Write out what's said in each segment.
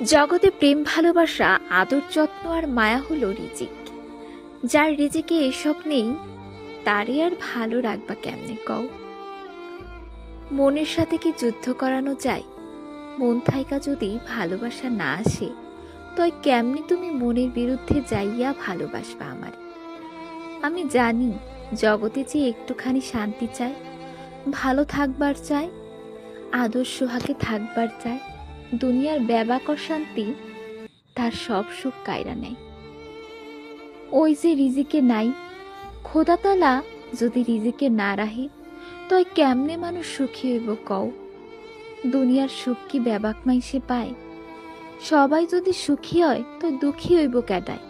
জগতে প্রেম ভালোবাসা আদর যত্ন আর মায়া হলো রিজিক। যার রিজিকে এসব নেই তারে আর ভালো রাখবা কেমনে কও। মনের সাথে কি যুদ্ধ করানো যায়? মন থাইকা যদি ভালোবাসা না আসে তয় কেমনে তুমি মনের বিরুদ্ধে যাইয়া ভালোবাসবা আমার। আমি জানি জগতে যে একটুখানি শান্তি চায়, ভালো থাকবার চায়, আদর সোহাগে থাকবার চায়, দুনিয়ার ব্যাবাকর শান্তি তার সব সুখ কায়রা নেয়। ওই যে রিজিকে নাই, খোদাতালা যদি রিজিকে না রাহে তয় কেমনে মানুষ সুখী হইব কও। দুনিয়ার সুখ কি ব্যাবাক মাইসে পায়? সবাই যদি সুখী হয় তো দুঃখী হইব কেডায়।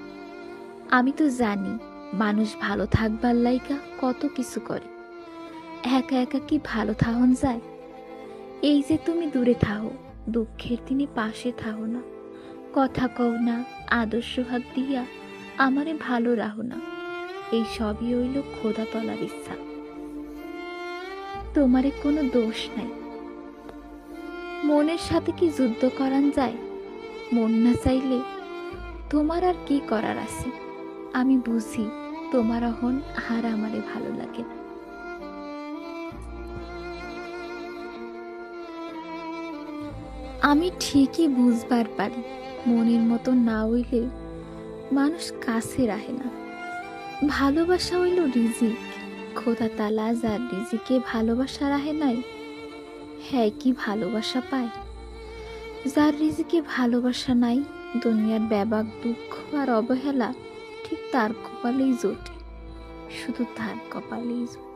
আমি তো জানি মানুষ ভালো থাকবার লাইগা কত কিছু করে, একা একা কি ভালো থাহন যায়? এই যে তুমি দূরে থাহো, দুঃখের দিনে পাশে থাহো না, কথা কও না, আদর্শ হাত দিয়া আমারে ভালো রাহো না, এই সবই হইল খোদা তলার ইচ্ছা। তোমারে কোনো দোষ নাই। মনের সাথে কি যুদ্ধ করান যায়? মন না চাইলে তোমার আর কি করার আছে। আমি বুঝি তোমার অহন আর আমারে ভালো লাগে না। আমি ঠিকই বুঝবার পারি মনের মতো না হইলে মানুষ কাছে রাহে না। ভালোবাসা হইল রিজিক, খোদা তালা যার রিজিকে ভালোবাসা রাহে নাই, হ্যাঁ কি ভালোবাসা পায়? যার রিজিকে ভালোবাসা নাই, দুনিয়ার ব্যাবাক দুঃখ আর অবহেলা ঠিক তার কপালেই জোটে, শুধু তার কপালেই জোটে।